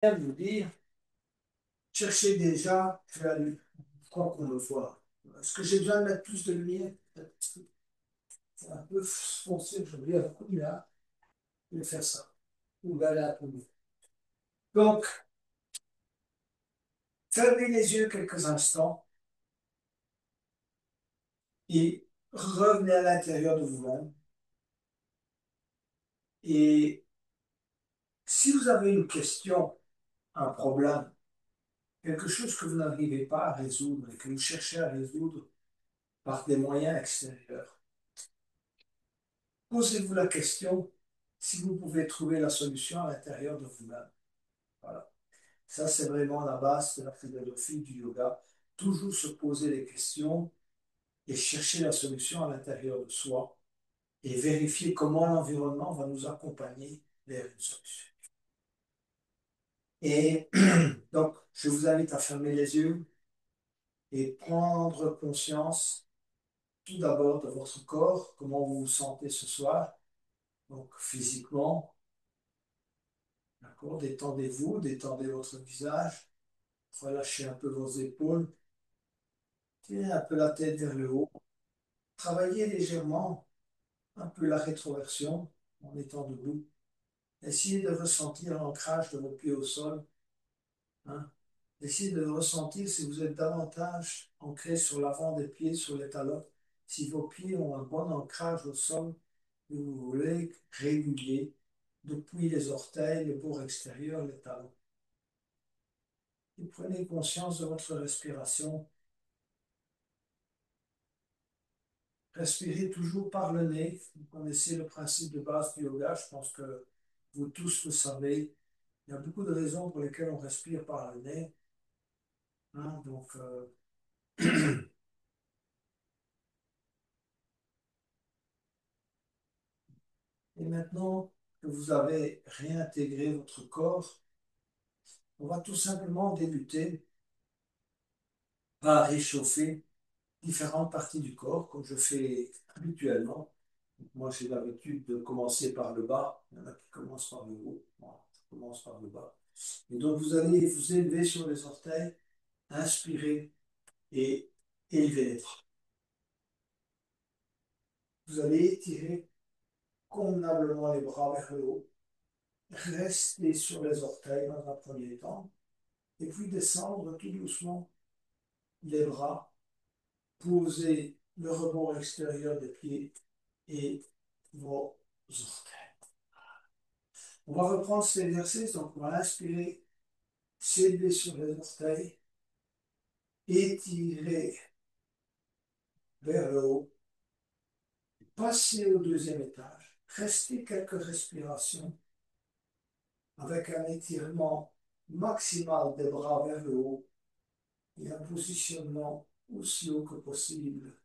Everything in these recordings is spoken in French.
viens de vous dire, cherchez déjà, je vais aller, je crois qu'on me voit. Est-ce que j'ai besoin de mettre plus de lumière? C'est un peu foncé aujourd'hui, à beaucoup de lumière. Je vais faire ça. Ou aller un peu mieux. Donc, fermez les yeux quelques instants et revenez à l'intérieur de vous-même. Et si vous avez une question, un problème, quelque chose que vous n'arrivez pas à résoudre et que vous cherchez à résoudre par des moyens extérieurs, posez-vous la question si vous pouvez trouver la solution à l'intérieur de vous-même. Voilà. Ça, c'est vraiment la base de la philosophie du yoga. Toujours se poser des questions et chercher la solution à l'intérieur de soi et vérifier comment l'environnement va nous accompagner vers une solution. Et donc, je vous invite à fermer les yeux et prendre conscience tout d'abord de votre corps, comment vous vous sentez ce soir, donc physiquement, d'accord, détendez-vous, détendez votre visage, relâchez un peu vos épaules, tirez un peu la tête vers le haut, travaillez légèrement un peu la rétroversion en étant debout. Essayez de ressentir l'ancrage de vos pieds au sol. Hein. Essayez de ressentir si vous êtes davantage ancré sur l'avant des pieds, sur les talons. Si vos pieds ont un bon ancrage au sol, et vous voulez régulier depuis les orteils, le bord extérieur, les talons. Et prenez conscience de votre respiration. Respirez toujours par le nez. Vous connaissez le principe de base du yoga. Je pense que vous tous le savez. Il y a beaucoup de raisons pour lesquelles on respire par le nez. Hein, donc, et maintenant que vous avez réintégré votre corps, on va tout simplement débuter par réchauffer différentes parties du corps, comme je fais habituellement. Moi, j'ai l'habitude de commencer par le bas. Il y en a qui commencent par le haut. Moi, je commence par le bas. Et donc, vous allez vous élever sur les orteils, inspirer et élever les bras. Vous allez étirer convenablement les bras vers le haut. Rester sur les orteils dans un premier temps. Et puis descendre tout doucement les bras. Poser le rebord extérieur des pieds et vos orteils. On va reprendre cet exercice. Donc, on va inspirer, s'élever sur les orteils, étirer vers le haut, passer au deuxième étage, rester quelques respirations avec un étirement maximal des bras vers le haut et un positionnement aussi haut que possible.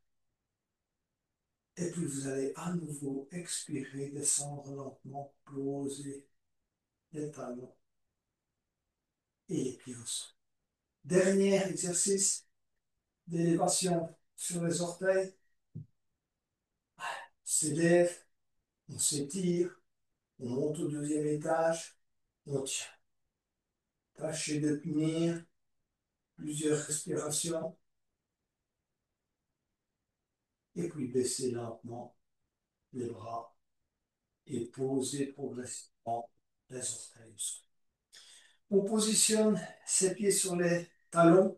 Et puis vous allez à nouveau expirer, descendre lentement, poser les talons et les pieds au sol. Dernier exercice d'élévation sur les orteils. On s'élève, on s'étire, on monte au deuxième étage, on tient. Tâchez de tenir plusieurs respirations et puis baissez lentement les bras et posez progressivement les orteils au sol. On positionne ses pieds sur les talons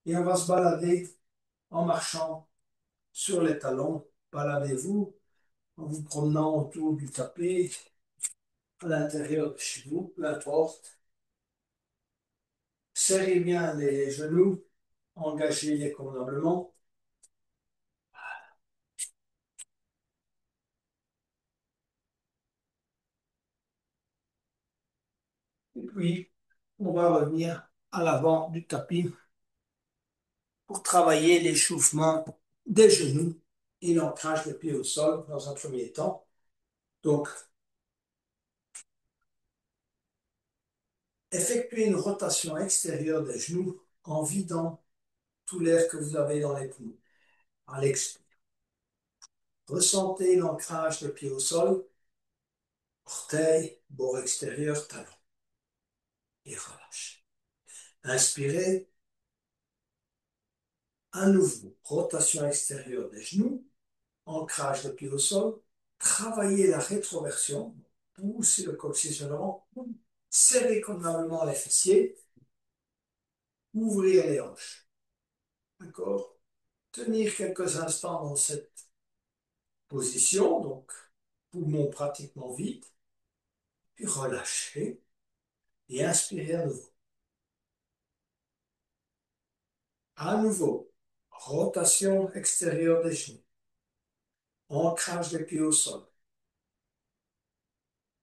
et on va se balader en marchant sur les talons. Baladez-vous en vous promenant autour du tapis, à l'intérieur de chez vous, peu importe. Serrez bien les genoux, engagez-les convenablement. Et puis, on va revenir à l'avant du tapis pour travailler l'échauffement des genoux et l'ancrage des pieds au sol dans un premier temps. Donc, effectuez une rotation extérieure des genoux en vidant tout l'air que vous avez dans les poumons. À l'expire. Ressentez l'ancrage des pieds au sol, orteils, bord extérieur, talon. et relâchez. Inspirez, à nouveau, rotation extérieure des genoux, ancrage de pied au sol, travaillez la rétroversion, poussez le coccyx vers l'avant, serrez convenablement les fessiers, ouvrez les hanches. D'accord? Tenir quelques instants dans cette position, donc poumons pratiquement vides, puis relâchez et inspirez à nouveau. À nouveau, rotation extérieure des genoux, ancrage des pieds au sol.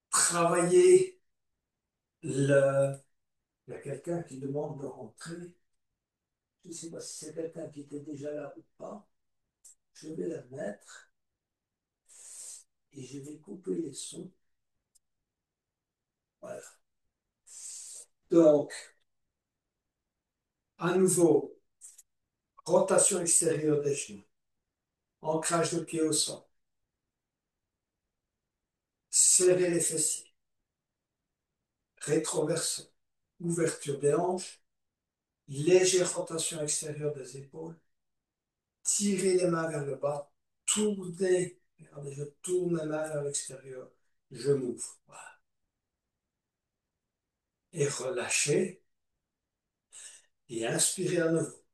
Travaillez le... Il y a quelqu'un qui demande de rentrer. Je ne sais pas si c'est quelqu'un qui était déjà là ou pas. Je vais la mettre et je vais couper les sons. Voilà. Donc, à nouveau, rotation extérieure des genoux, ancrage de pied au sol. Serrez les fessiers, rétroversion, ouverture des hanches, légère rotation extérieure des épaules, tirez les mains vers le bas, tournez, regardez, je tourne les mains vers l'extérieur, je m'ouvre, voilà. Et relâchez, et inspirez à nouveau.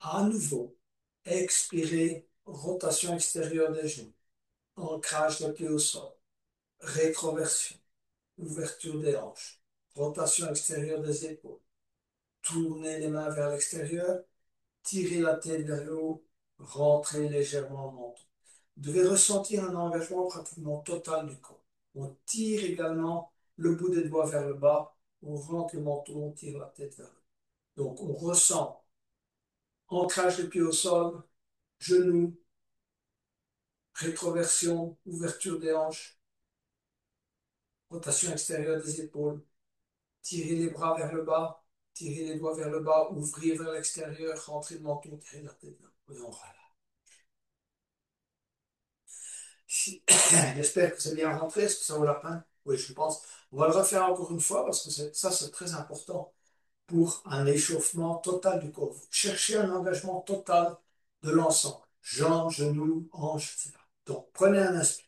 À nouveau, expirez, rotation extérieure des genoux, ancrage de pied au sol, rétroversion, ouverture des hanches, rotation extérieure des épaules. Tournez les mains vers l'extérieur, tirez la tête vers le haut, rentrez légèrement au menton. Vous devez ressentir un engagement pratiquement total du corps. On tire également le bout des doigts vers le bas, on rentre le menton, on tire la tête vers le haut. Donc on ressent ancrage des pieds au sol, genoux, rétroversion, ouverture des hanches, rotation extérieure des épaules, tirer les bras vers le bas, tirer les doigts vers le bas, ouvrir vers l'extérieur, rentrer le menton, tirer la tête vers le haut. J'espère que c'est bien rentré. Est-ce que ça vaut la peine? Oui, je pense. On va le refaire encore une fois parce que ça, c'est très important pour un échauffement total du corps. Cherchez un engagement total de l'ensemble. Jambes, genoux, hanches, etc. Donc, prenez un inspire.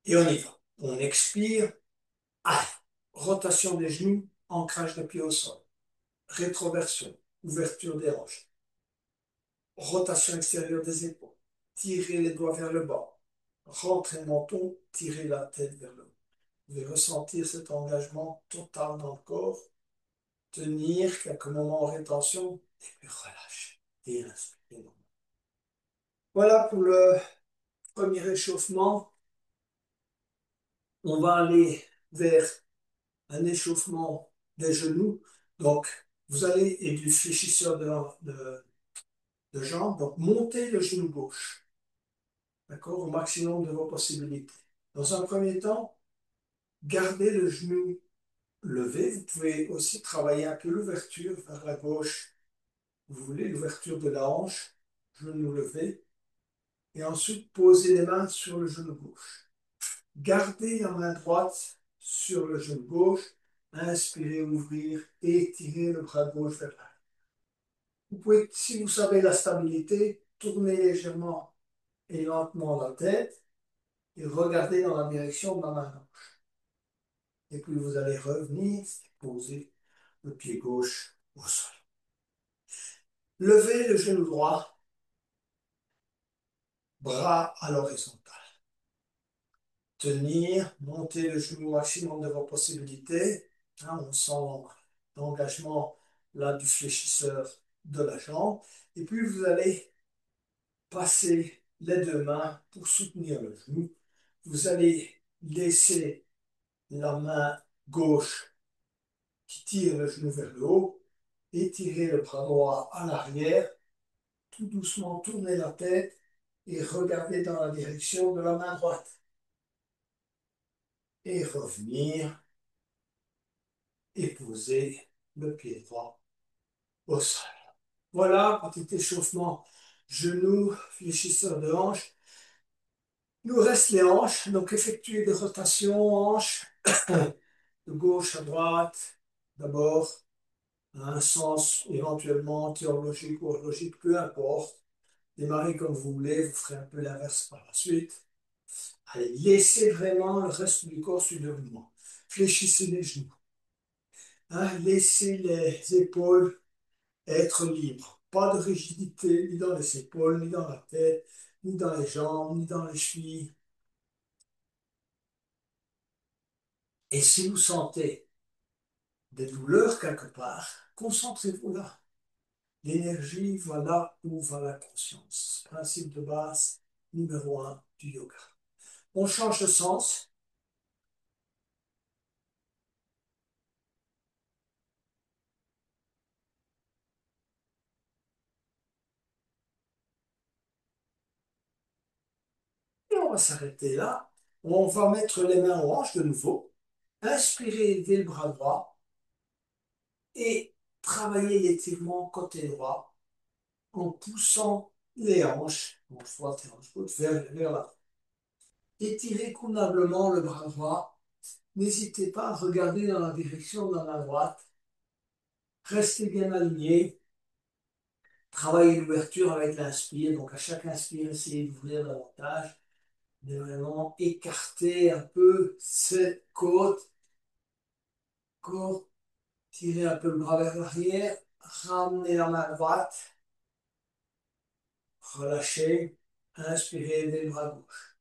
Et on y va. On expire. Allez. Rotation des genoux, ancrage des pieds au sol. Rétroversion, ouverture des hanches. Rotation extérieure des épaules. Tirez les doigts vers le bas. Rentrez le menton, tirez la tête vers le haut. Vous devez ressentir cet engagement total dans le corps, tenir quelques moments en rétention, et puis relâcher. Et inspirer. Voilà pour le premier échauffement. On va aller vers un échauffement des genoux. Donc, vous allez, et du fléchisseur de jambes, donc montez le genou gauche, d'accord, au maximum de vos possibilités. Dans un premier temps, gardez le genou levé. Vous pouvez aussi travailler un peu l'ouverture vers la gauche. Vous voulez l'ouverture de la hanche, genou levé, et ensuite posez les mains sur le genou gauche. Gardez la main droite sur le genou gauche, inspirez, ouvrir, et étirez le bras gauche vers l'arrière. Vous pouvez, si vous savez la stabilité, tourner légèrement et lentement la tête et regardez dans la direction de la main gauche. Et puis vous allez revenir et poser le pied gauche au sol. Levez le genou droit, bras à l'horizontale. Tenir, monter le genou au maximum de vos possibilités. Hein, on sent l'engagement là du fléchisseur de la jambe. Et puis vous allez passer les deux mains pour soutenir le genou. Vous allez laisser la main gauche qui tire le genou vers le haut, étirer le bras droit à l'arrière, tout doucement tourner la tête et regarder dans la direction de la main droite. Et revenir et poser le pied droit au sol. Voilà, petit échauffement, genoux, fléchisseur de hanche. Il nous reste les hanches, donc effectuer des rotations hanches de gauche à droite, d'abord, à un sens éventuellement théologique ou logique, peu importe. Démarrez comme vous voulez, vous ferez un peu l'inverse par la suite. Allez, laissez vraiment le reste du corps sur le mouvement. Fléchissez les genoux. Hein, laissez les épaules être libres. Pas de rigidité, ni dans les épaules, ni dans la tête, ni dans les jambes, ni dans les chevilles. Et si vous sentez des douleurs quelque part, concentrez-vous là. L'énergie va là où va la conscience. Principe de base numéro un du yoga. On change de sens. Et on va s'arrêter là. On va mettre les mains aux hanches de nouveau. Inspirez, levez le bras droit et travaillez l'étirement côté droit en poussant les hanches, hanche droite et hanche gauche, vers l'avant. Étirez convenablement le bras droit. N'hésitez pas à regarder dans la direction de la main droite. Restez bien aligné. Travaillez l'ouverture avec l'inspire. Donc à chaque inspire, essayez d'ouvrir davantage, de vraiment écarter un peu cette côte. Côte. Tirez un peu le bras vers l'arrière. Ramenez la main droite. Relâchez. Inspirez des bras gauche.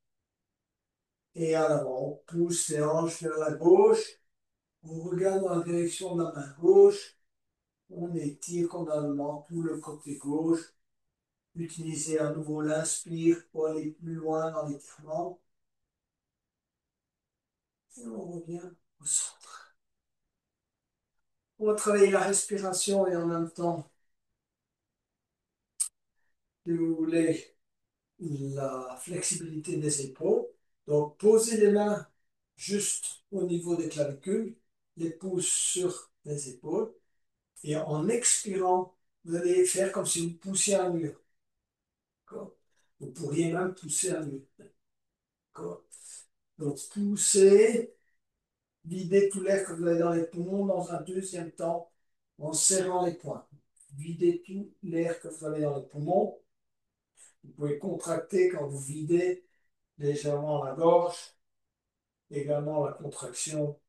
Et en avant, on pousse les hanches vers la gauche. On regarde dans la direction de la main gauche. On étire convenablement tout le côté gauche. Utilisez à nouveau l'inspire pour aller plus loin dans l'étirement. Et on revient au centre. On va travailler la respiration et en même temps, si vous voulez, la flexibilité des épaules. Donc, posez les mains juste au niveau des clavicules, les pouces sur les épaules. Et en expirant, vous allez faire comme si vous poussiez un mur. Vous pourriez même pousser un mur. Donc, poussez, videz tout l'air que vous avez dans les poumons dans un deuxième temps en serrant les poings. Videz tout l'air que vous avez dans les poumons. Vous pouvez contracter quand vous videz légèrement la gorge, également la contraction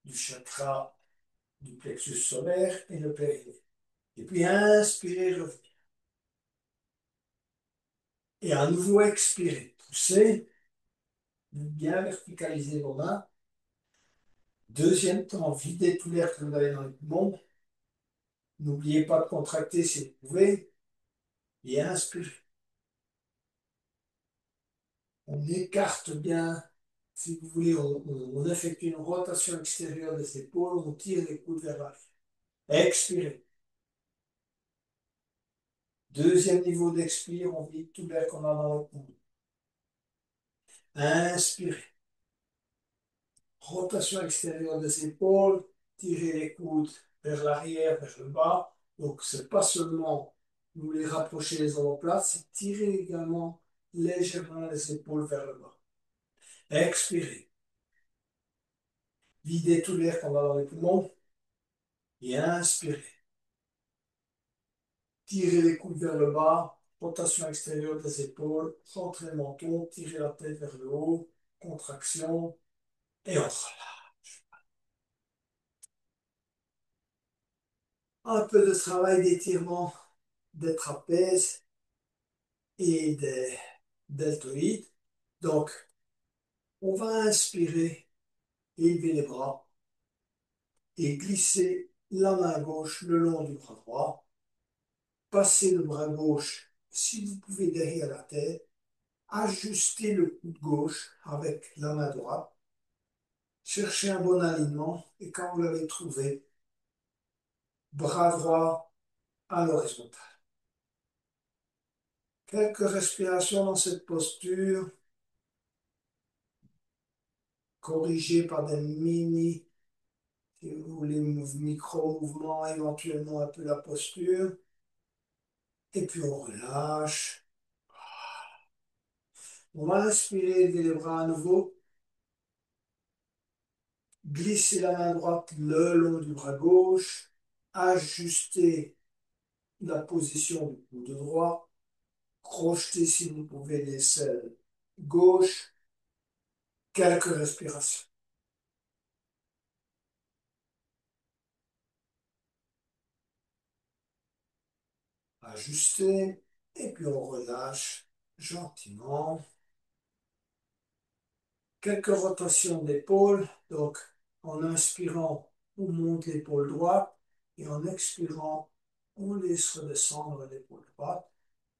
du chakra du plexus solaire et le périnée. Et puis inspirez, revenez. Et à nouveau expirez. Poussez, bien verticalisez vos mains. Deuxième temps, videz tout l'air que vous avez dans les poumons. N'oubliez pas de contracter si vous pouvez. Et inspirez. On écarte bien, si vous voulez, on effectue une rotation extérieure des épaules, on tire les coudes vers l'arrière. Expirez. Deuxième niveau d'expire, on vide tout l'air qu'on a dans le poumon. Inspirez. Rotation extérieure des épaules, tirez les coudes vers l'arrière, vers le bas. Donc, c'est pas seulement vous les rapprocher les omoplates, c'est tirer également légèrement les épaules vers le bas. Expirez. Videz tout l'air qu'on a dans les poumons et inspirez. Tirez les coudes vers le bas, rotation extérieure des épaules, centrez le menton, tirez la tête vers le haut, contraction et on relâche. Un peu de travail d'étirement des trapèzes et des deltoïdes. Donc, on va inspirer, élever les bras et glisser la main gauche le long du bras droit. Passez le bras gauche, si vous pouvez, derrière la tête. Ajustez le coude gauche avec la main droite. Cherchez un bon alignement et quand vous l'avez trouvé, bras droit à l'horizontale. Quelques respirations dans cette posture, corrigées par des mini, si vous voulez, micro-mouvements, éventuellement un peu la posture. Et puis on relâche. On va inspirer, lever les bras à nouveau. Glisser la main droite le long du bras gauche. Ajuster la position du coude droit. Crocheter si vous pouvez l'aisselle gauche. Quelques respirations. Ajuster. Et puis on relâche gentiment. Quelques rotations d'épaule. Donc, en inspirant, on monte l'épaule droite et en expirant, on laisse redescendre l'épaule droite.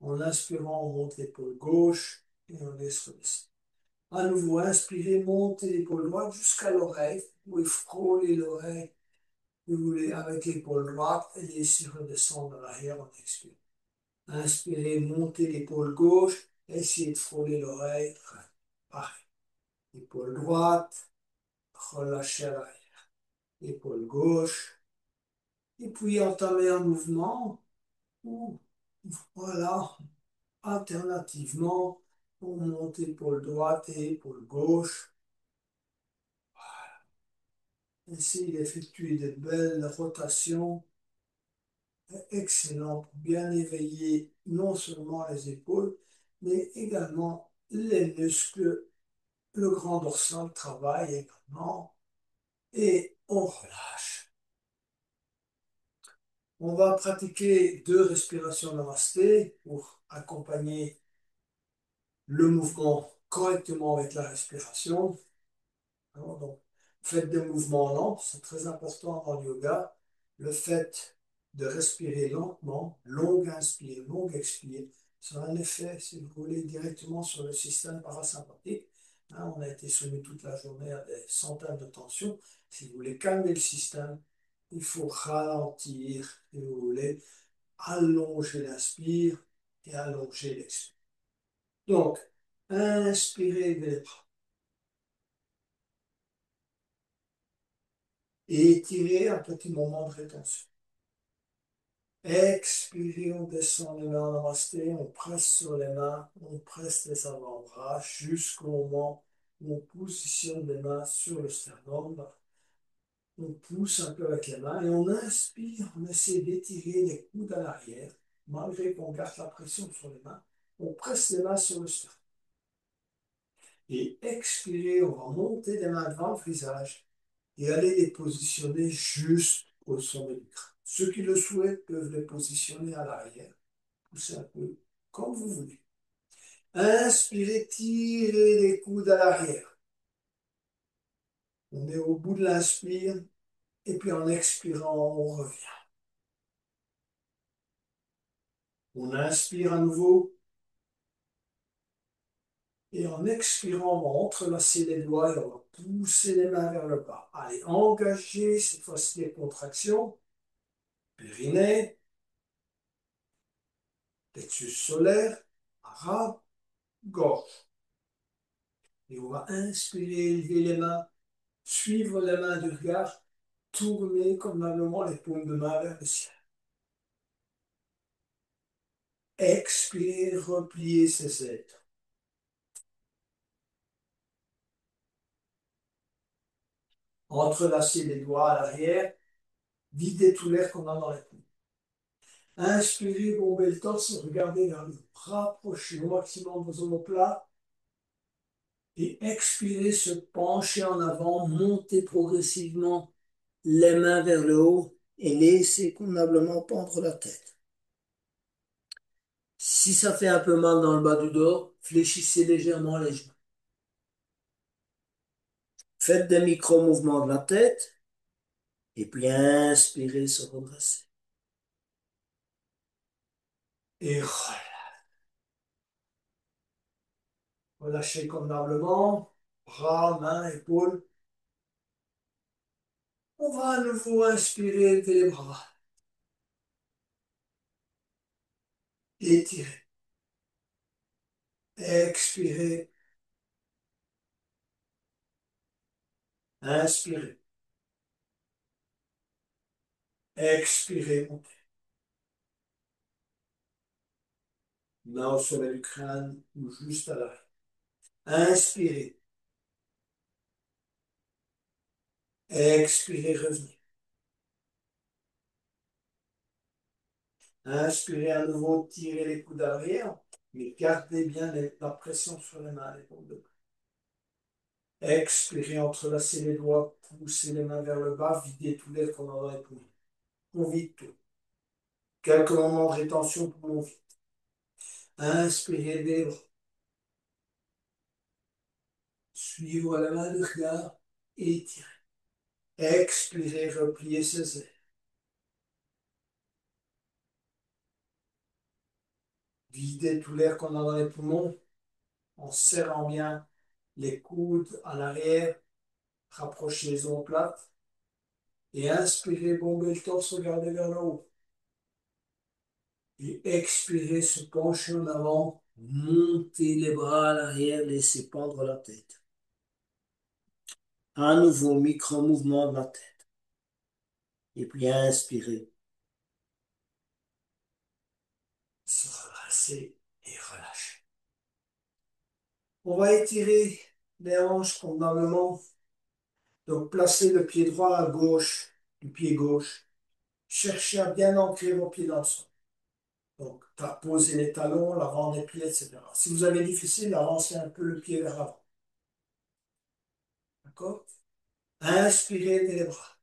En inspirant, on monte l'épaule gauche et on laisse redescendre. À nouveau, inspirez, montez l'épaule droite jusqu'à l'oreille. Vous pouvez frôler l'oreille si vous voulez, avec l'épaule droite et laissez redescendre à l'arrière en expirant. Inspirez, montez l'épaule gauche, essayez de frôler l'oreille. Pareil. Épaule droite, relâchez à l'arrière. Épaule gauche. Et puis entamez un mouvement où, voilà, alternativement, on monte épaule droite et épaule gauche. Essayez d'effectuer de belles rotations. Excellent pour bien éveiller non seulement les épaules, mais également les muscles. Le grand dorsal travaille également. Et on relâche. On va pratiquer 2 respirations namasté pour accompagner le mouvement correctement avec la respiration. Alors, donc, faites des mouvements lents, c'est très important dans le yoga. Le fait de respirer lentement, long inspire, long expire, ça a un effet, si vous voulez, directement sur le système parasympathique. Hein, on a été soumis toute la journée à des centaines de tensions. Si vous voulez calmer le système, il faut ralentir, si vous voulez, allonger l'inspire et allonger l'expire. Donc, inspirez vers les bras. Et étirez un petit moment de rétention. Expirez, on descend les mains en namasté, on presse sur les mains, on presse les avant-bras jusqu'au moment où on positionne les mains sur le sternum. On pousse un peu avec les mains et on inspire, on essaie d'étirer les coudes à l'arrière, malgré qu'on garde la pression sur les mains. On presse les mains sur le sternum. Et expirez, on va monter les mains devant le visage et aller les positionner juste au sommet du crâne. Ceux qui le souhaitent peuvent les positionner à l'arrière, pousser un peu comme vous voulez. Inspirez, tirez les coudes à l'arrière. On est au bout de l'inspire et puis en expirant, on revient. On inspire à nouveau et en expirant, on va entrelacer les doigts et on va pousser les mains vers le bas. Allez, engagez cette fois-ci les contractions. Périnée, plexus solaire, arabe, gorge. Et on va inspirer, élever les mains, suivre les mains du regard, tourner convenablement les paumes de main vers le ciel. Expire, replier ses ailes. Entrelacer les doigts à l'arrière, vider tout l'air qu'on a dans les paumes. Inspirez, bombez le torse, regardez vers le haut. Rapprochez au maximum vos omoplates. Et expirez, se pencher en avant, monter progressivement les mains vers le haut et laissez convenablement pendre la tête. Si ça fait un peu mal dans le bas du dos, fléchissez légèrement les genoux. Faites des micro-mouvements de la tête et puis inspirez, se redresser. Et relâchez convenablement, bras, mains, épaules. On va à nouveau inspirer, lever les bras. Étirez. Expirez. Inspirez. Expirez. Main au sommet du crâne ou juste à l'arrière. Inspirez. Expirez, revenez. Inspirez à nouveau, tirez les coudes arrière, mais gardez bien la pression sur les mains, les paumes de main. Expirez, entrelacez les doigts, poussez les mains vers le bas, videz tout l'air qu'on a dans les poumons. On vide tout. Quelques moments de rétention pour mon vide. Inspirez des bras. Suivez la main de regard, étirez. Expirez, repliez ses ailes. Videz tout l'air qu'on a dans les poumons en serrant bien les coudes à l'arrière, rapprochez les omoplates et inspirez, bombez le torse, regardez vers le haut. Et expirez, se pencher en avant, montez les bras à l'arrière, laissez pendre la tête. À nouveau, micro-mouvement de la tête. Et puis inspirez, se relâchez et relâchez. On va étirer les hanches convenablement. Donc, placez le pied droit à gauche du pied gauche. Cherchez à bien ancrer vos pieds dans le sol. Donc, posez les talons, l'avant des pieds, etc. Si vous avez difficile, avancez un peu le pied vers l'avant. D'accord? Inspirez des bras.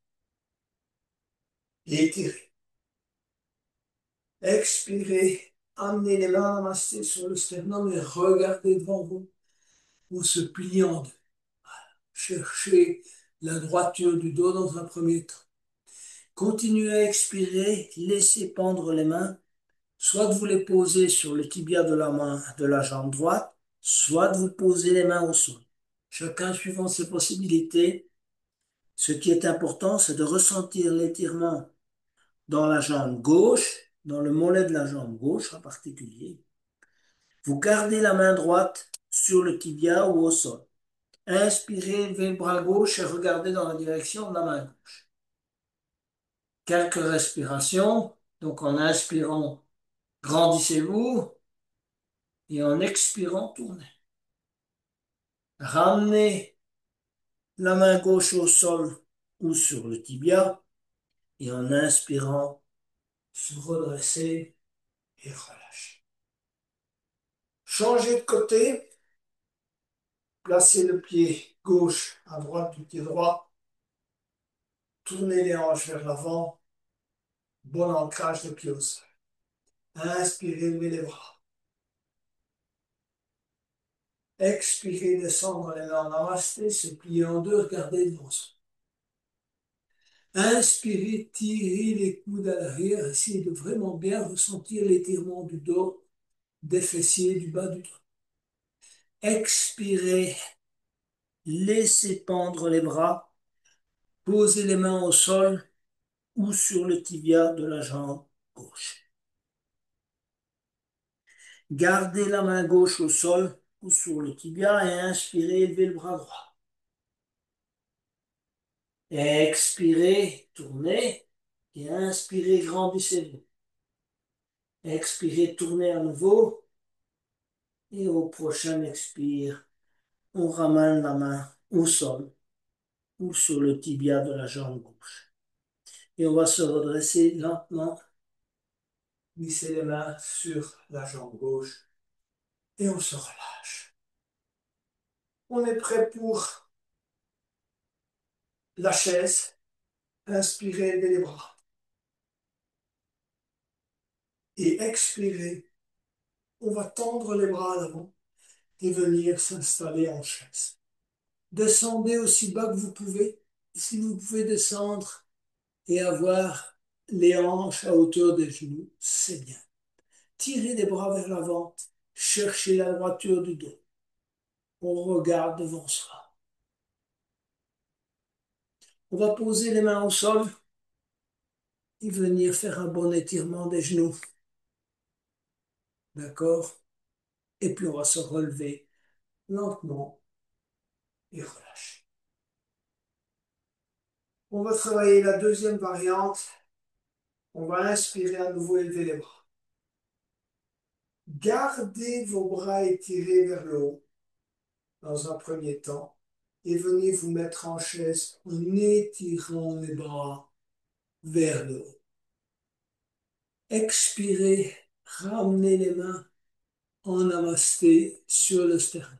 Étirez. Expirez. Amenez les mains amassées sur le sternum et regardez devant vous ou se pliez en deux. Cherchez la droiture du dos dans un premier temps. Continuez à expirer, laissez pendre les mains. Soit de vous les poser sur le tibia de la main, de la jambe droite, soit de vous poser les mains au sol. Chacun suivant ses possibilités. Ce qui est important, c'est de ressentir l'étirement dans la jambe gauche, dans le mollet de la jambe gauche en particulier. Vous gardez la main droite sur le tibia ou au sol. Inspirez, levez le bras gauche et regardez dans la direction de la main gauche. Quelques respirations. Donc en inspirant, grandissez-vous et en expirant, tournez. Ramenez la main gauche au sol ou sur le tibia et en inspirant, se redresser et relâcher. Changez de côté, placez le pied gauche à droite du pied droit, tournez les hanches vers l'avant, bon ancrage de pied au sol. Inspirez, levez les bras. Expirez, descendre les mains en namasté, se plier en deux, regardez devant soi. Inspirez, tirez les coudes à l'arrière, essayez de vraiment bien ressentir l'étirement du dos, des fessiers, du bas du dos. Expirez, laissez pendre les bras, posez les mains au sol ou sur le tibia de la jambe gauche. Gardez la main gauche au sol ou sur le tibia et inspirez, élevez le bras droit. Expirez, tournez et inspirez, grandissez-vous. Expirez, tournez à nouveau et au prochain expire, on ramène la main au sol ou sur le tibia de la jambe gauche. Et on va se redresser lentement, glisser les mains sur la jambe gauche et on se relâche. On est prêt pour la chaise. Inspirez, levez les bras. Et expirez, on va tendre les bras à l'avant et venir s'installer en chaise. Descendez aussi bas que vous pouvez. Si vous pouvez descendre et avoir les hanches à hauteur des genoux, c'est bien. Tirez les bras vers l'avant, cherchez la droiture du dos. On regarde devant soi. On va poser les mains au sol et venir faire un bon étirement des genoux. D'accord? Et puis on va se relever lentement et relâcher. On va travailler la deuxième variante. On va inspirer à nouveau, élever les bras. Gardez vos bras étirés vers le haut. dans un premier temps et venez vous mettre en chaise en étirant les bras vers le haut. Expirez, ramenez les mains en namasté sur le sternum.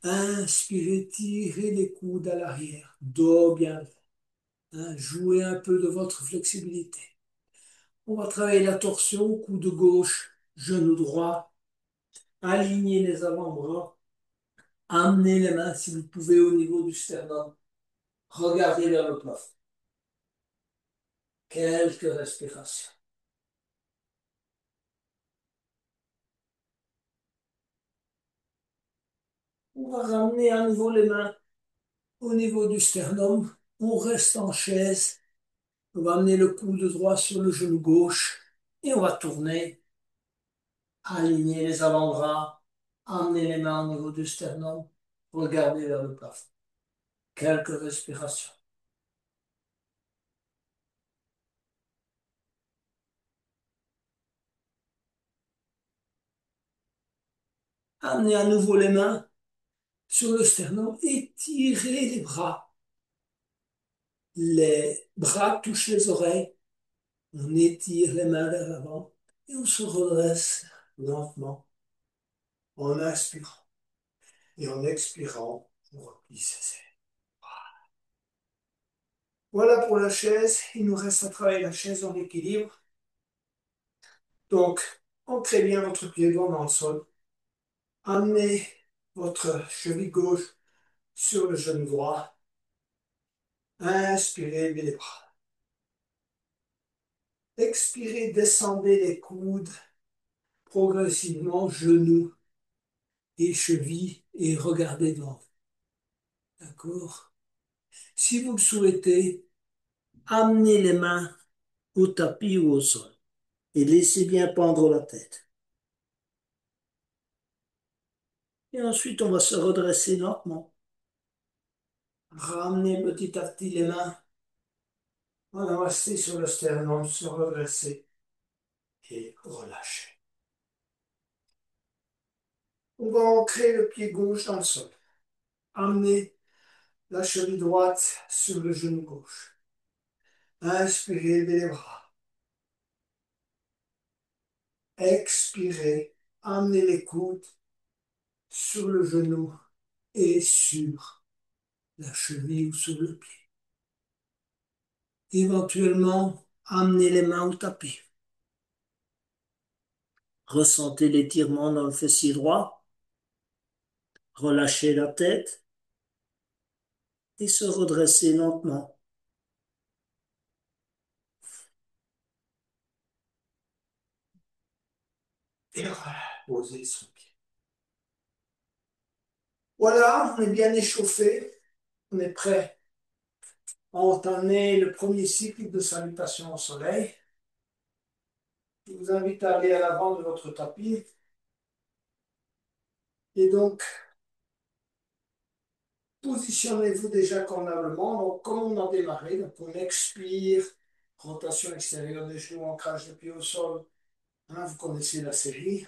Inspirez, tirez les coudes à l'arrière, dos bien droit. Jouez un peu de votre flexibilité. On va travailler la torsion, coude gauche, genou droit. Alignez les avant-bras. Amenez les mains, si vous pouvez, au niveau du sternum. Regardez vers le plafond. Quelques respirations. On va ramener à nouveau les mains au niveau du sternum. On reste en chaise. On va amener le coude droit sur le genou gauche et on va tourner. Aligner les avant-bras. Amener les mains au niveau du sternum. Regardez vers le plafond. Quelques respirations. Amenez à nouveau les mains sur le sternum. Étirez les bras. Les bras touchent les oreilles. On étire les mains vers l'avant et on se redresse lentement en inspirant. Et en expirant, on replie ses ailes. Voilà pour la chaise. Il nous reste à travailler la chaise en équilibre. Donc, ancrez bien votre pied droit dans le sol. Amenez votre cheville gauche sur le genou droit. Inspirez, levez les bras. Expirez, descendez les coudes progressivement, genoux et chevilles, et regardez devant vous. D'accord? Si vous le souhaitez, amenez les mains au tapis ou au sol et laissez bien pendre la tête. Et ensuite, on va se redresser lentement. Ramenez petit à petit les mains. On va rester sur le sternum, se redresser et relâcher. On va ancrer le pied gauche dans le sol. Amenez la cheville droite sur le genou gauche. Inspirez, levez les bras. Expirez, amenez les coudes sur le genou et sur la cheville ou sur le pied. Éventuellement, amenez les mains au tapis. Ressentez l'étirement dans le fessier droit. Relâchez la tête et se redresser lentement. Et posez son pied. Voilà, on est bien échauffé. On est prêt à entamer le premier cycle de salutation au soleil. Je vous invite à aller à l'avant de votre tapis. Et donc, positionnez-vous déjà convenablement. Donc, comme on a démarré, donc on expire, rotation extérieure des genoux, ancrage de pied au sol. Vous connaissez la série.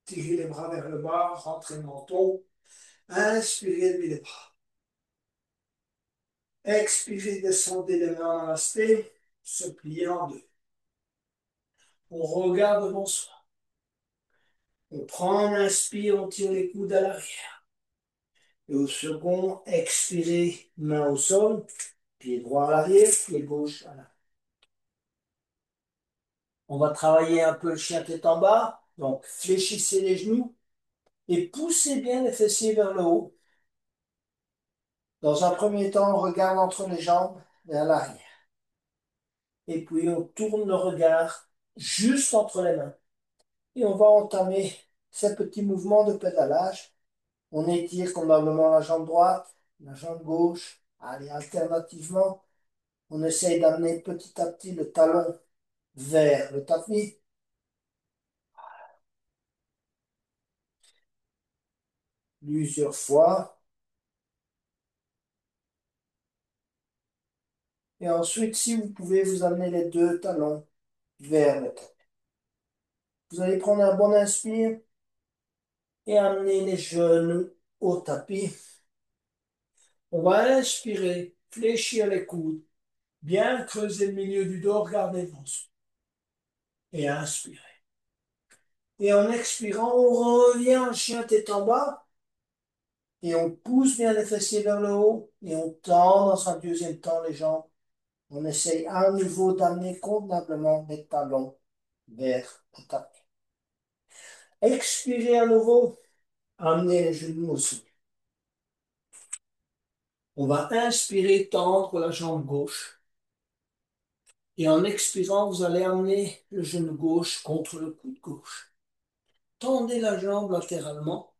Tirez les bras vers le bas, rentrez le menton. Inspirez, levez les bras. Expirez, descendez les mains en namasté, se plier en deux. On regarde devant soi. On prend un inspire, on tire les coudes à l'arrière. Et au second, expirez, main au sol, pied droit à l'arrière, pied gauche à l'arrière. On va travailler un peu le chien tête en bas. Donc, fléchissez les genoux et poussez bien les fessiers vers le haut. Dans un premier temps, on regarde entre les jambes vers l'arrière. Et puis, on tourne le regard juste entre les mains. Et on va entamer ces petits mouvements de pédalage. On étire convenablement la jambe droite, la jambe gauche. Allez, alternativement, on essaye d'amener petit à petit le talon vers le tapis. Plusieurs fois. Et ensuite, si vous pouvez, vous amener les deux talons vers le tapis. Vous allez prendre un bon inspire et amener les genoux au tapis. On va inspirer, fléchir les coudes, bien creuser le milieu du dos, regarder devant soi. Et inspirer. Et en expirant, on revient en chien tête en bas. Et on pousse bien les fessiers vers le haut. Et on tend dans un deuxième temps les jambes. On essaye à nouveau d'amener convenablement les talons vers le tapis. Expirez à nouveau. Amenez les genoux au sol. On va inspirer, tendre la jambe gauche. Et en expirant, vous allez amener le genou gauche contre le coude gauche. Tendez la jambe latéralement.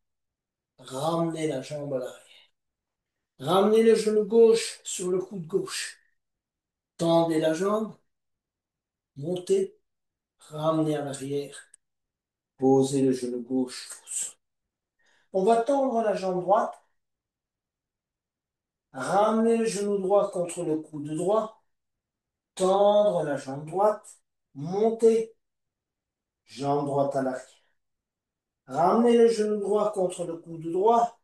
Ramenez la jambe à l'arrière. Ramenez le genou gauche sur le coude gauche. Tendez la jambe. Montez. Ramenez à l'arrière. Posez le genou gauche au sol. On va tendre la jambe droite. Ramenez le genou droit contre le coude droit. Tendre la jambe droite. Montez. Jambe droite à l'arrière. Ramenez le genou droit contre le coude droit.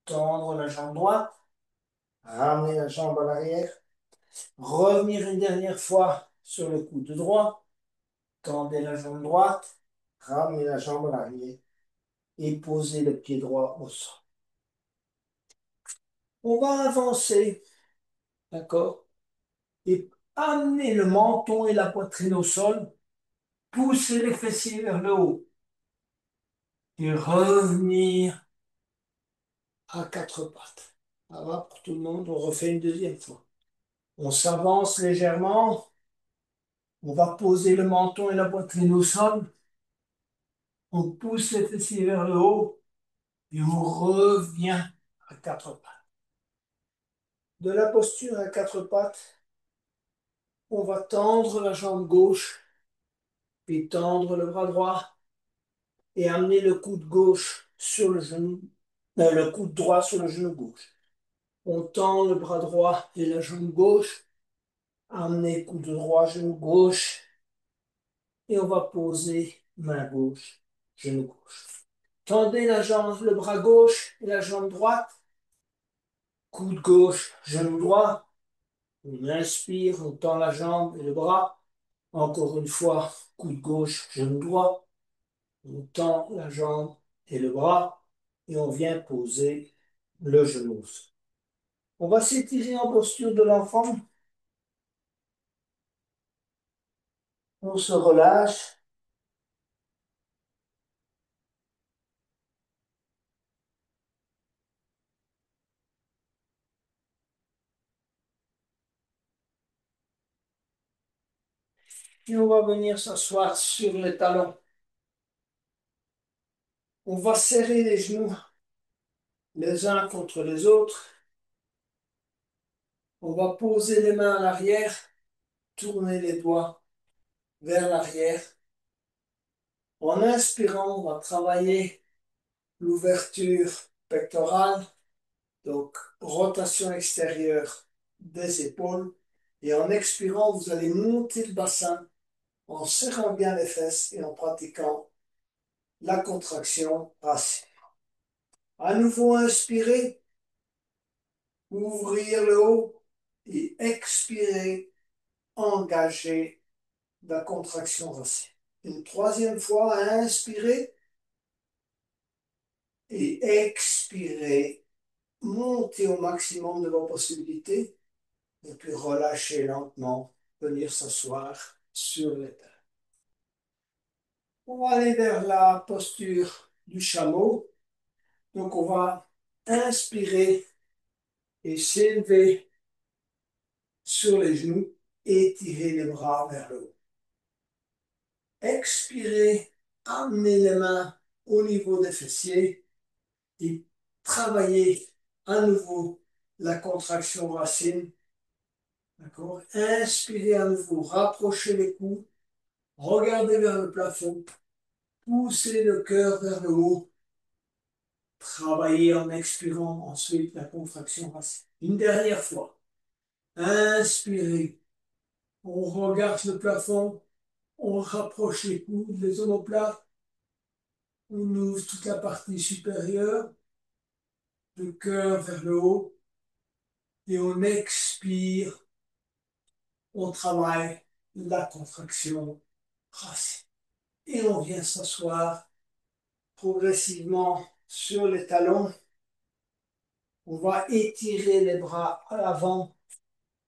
Tendre la jambe droite. Ramener la jambe à l'arrière. Revenir une dernière fois sur le coude droit. Tendez la jambe droite. Ramenez la jambe à l'arrière. Et posez le pied droit au sol. On va avancer. D'accord? Et amener le menton et la poitrine au sol. Poussez les fessiers vers le haut. Et revenir à quatre pattes. Ça va pour tout le monde? On refait une deuxième fois. On s'avance légèrement. On va poser le menton et la poitrine au sol. On pousse les fessiers vers le haut. Et on revient à quatre pattes. De la posture à quatre pattes, on va tendre la jambe gauche, puis tendre le bras droit et amener le coude gauche sur le genou, le coude droit sur le genou gauche. On tend le bras droit et la jambe gauche, amener coude droit, genou gauche, et on va poser main gauche, genou gauche. Tendez la jambe, le bras gauche et la jambe droite, coude gauche, genou droit. On inspire, on tend la jambe et le bras. Encore une fois, coude gauche, genou droit. On tend la jambe et le bras et on vient poser le genou. On va s'étirer en posture de l'enfant. On se relâche. Et on va venir s'asseoir sur les talons. On va serrer les genoux les uns contre les autres. On va poser les mains à l'arrière, tourner les doigts vers l'arrière. En inspirant, on va travailler l'ouverture pectorale, donc rotation extérieure des épaules. Et en expirant, vous allez monter le bassin en serrant bien les fesses et en pratiquant la contraction racine. À nouveau, inspirez, ouvrir le haut et expirer, engager la contraction racine. Une troisième fois, inspirez et expirez. Montez au maximum de vos possibilités et puis relâchez lentement, venir s'asseoir sur les terres. On va aller vers la posture du chameau. Donc on va inspirer et s'élever sur les genoux et étirer les bras vers le haut. Expirez, amenez les mains au niveau des fessiers et travaillez à nouveau la contraction racine. D'accord? Inspirez à nouveau, rapprochez les coudes, regardez vers le plafond, poussez le cœur vers le haut, travaillez en expirant ensuite la contraction racine. Une dernière fois. Inspirez, on regarde le plafond, on rapproche les coudes, les omoplates, on ouvre toute la partie supérieure, le cœur vers le haut et on expire, on travaille la contraction racine. Et on vient s'asseoir progressivement sur les talons. On va étirer les bras à l'avant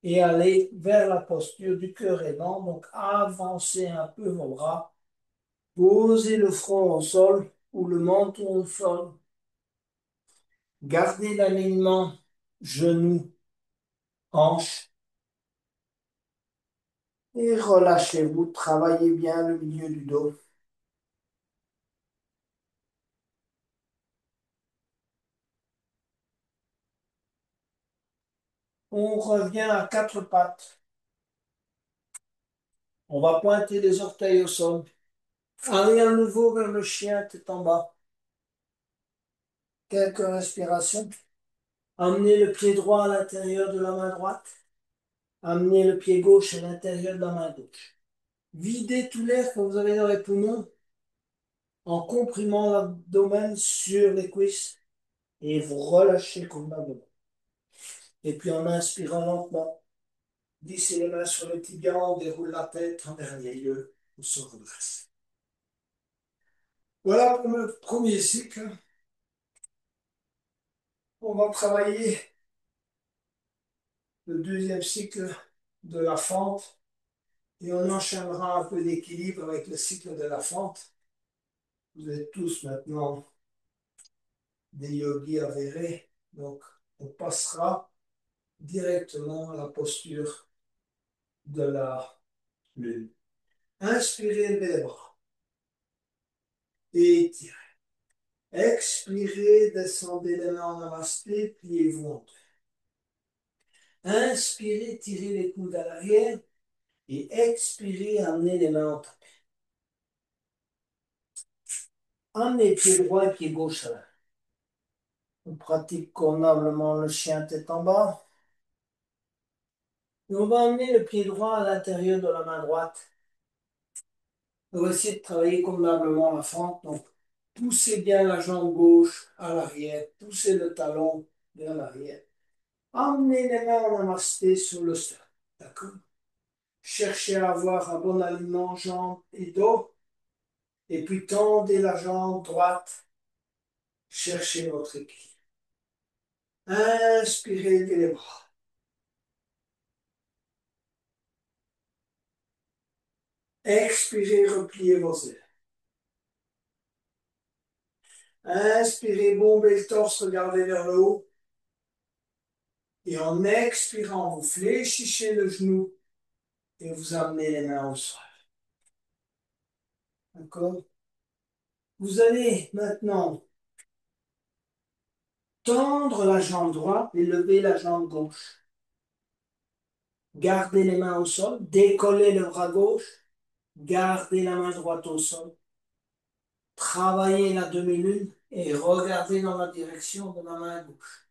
et aller vers la posture du cœur aidant. Donc avancez un peu vos bras, posez le front au sol ou le menton au sol. Gardez l'alignement genoux, hanches et relâchez-vous. Travaillez bien le milieu du dos. On revient à quatre pattes. On va pointer les orteils au sol. Allez à nouveau vers le chien tête en bas. Quelques respirations. Amenez le pied droit à l'intérieur de la main droite. Amenez le pied gauche à l'intérieur de la main gauche. Videz tout l'air que vous avez dans les poumons en comprimant l'abdomen sur les cuisses et vous relâchez complètement. Et puis en inspirant lentement, glissez les mains sur les tibias, on déroule la tête en dernier lieu, on se redresse. Voilà pour le premier cycle. On va travailler le deuxième cycle de la fente et on enchaînera un peu d'équilibre avec le cycle de la fente. Vous êtes tous maintenant des yogis avérés, donc on passera directement à la posture de la lune. Inspirez, levez les bras et étirez. Expirez, descendez les mains en namasté, pliez-vous en deux. Inspirez, tirez les coudes à l'arrière et expirez, amenez les mains en tapis. Amenez pied droit et pied gauche à l'arrière. On pratique convenablement le chien tête en bas. Et on va amener le pied droit à l'intérieur de la main droite. On va essayer de travailler convenablement la fente. Donc, poussez bien la jambe gauche à l'arrière. Poussez le talon vers l'arrière. Amenez les mains en namasté sur le sternum. D'accord? Cherchez à avoir un bon alignement jambes et dos. Et puis tendez la jambe droite. Cherchez votre équilibre. Inspirez, levez les bras. Expirez, repliez vos ailes. Inspirez, bombez le torse, regardez vers le haut. Et en expirant, vous fléchissez le genou et vous amenez les mains au sol. D'accord? Vous allez maintenant tendre la jambe droite et lever la jambe gauche. Gardez les mains au sol, décollez le bras gauche, gardez la main droite au sol. Travaillez la demi-lune et regardez dans la direction de la main gauche.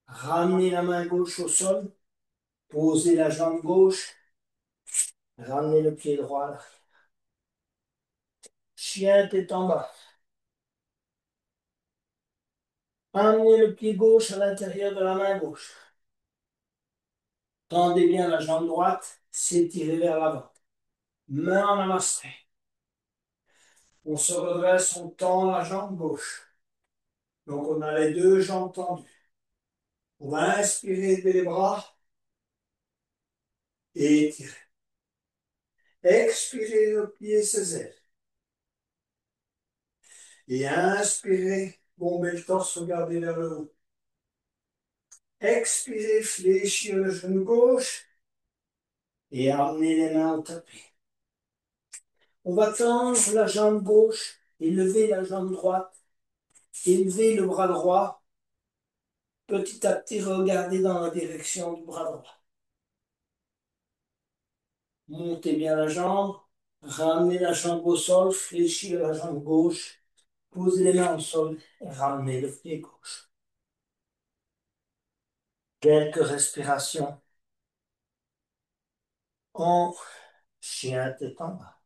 Ramenez la main gauche au sol, posez la jambe gauche, ramenez le pied droit là. Chien tête en bas. Amenez le pied gauche à l'intérieur de la main gauche. Tendez bien la jambe droite, s'étirez vers l'avant. Main en namasté. On se redresse, on tend la jambe gauche. Donc on a les deux jambes tendues. On va inspirer, lever les bras et étirer. Expirez, repliez ses ailes. Et inspirez, bombez le torse, regardez vers le haut. Expirez, fléchir le genou gauche et amenez les mains au tapis. On va tendre la jambe gauche et lever la jambe droite. Élevez le bras droit. Petit à petit, regardez dans la direction du bras droit. Montez bien la jambe. Ramenez la jambe au sol. Fléchissez la jambe gauche. Posez les mains au sol et ramenez le pied gauche. Quelques respirations en chien tête en bas.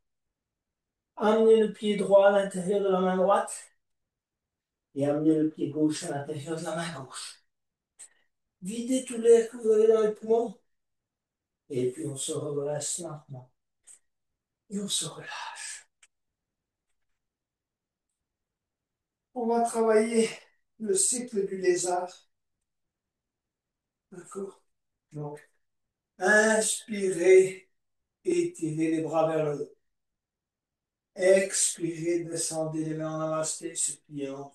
Amenez le pied droit à l'intérieur de la main droite. et amenez le pied gauche à l'intérieur de la main gauche. Videz tout l'air que vous avez dans les poumons et puis on se redresse lentement et on se relâche. On va travailler le cycle du lézard. D'accord? Donc, inspirez, étirez les bras vers le haut. Expirez, descendez les mains en namasté, suppliant.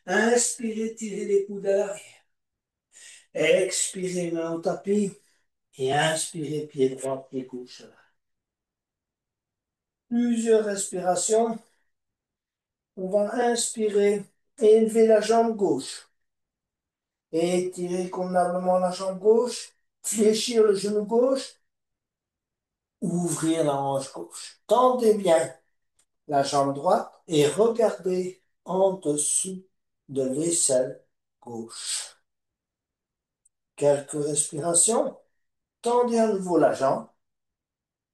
Inspirez, tirez les coudes à l'arrière. Expirez, main au tapis. Et inspirez, pied droit, pied gauche. Plusieurs respirations. On va inspirer, élever la jambe gauche. Étirer convenablement la jambe gauche. Fléchir le genou gauche. Ouvrir la hanche gauche. Tendez bien la jambe droite et regardez en dessous de l'aisselle gauche. Quelques respirations. Tendez à nouveau la jambe.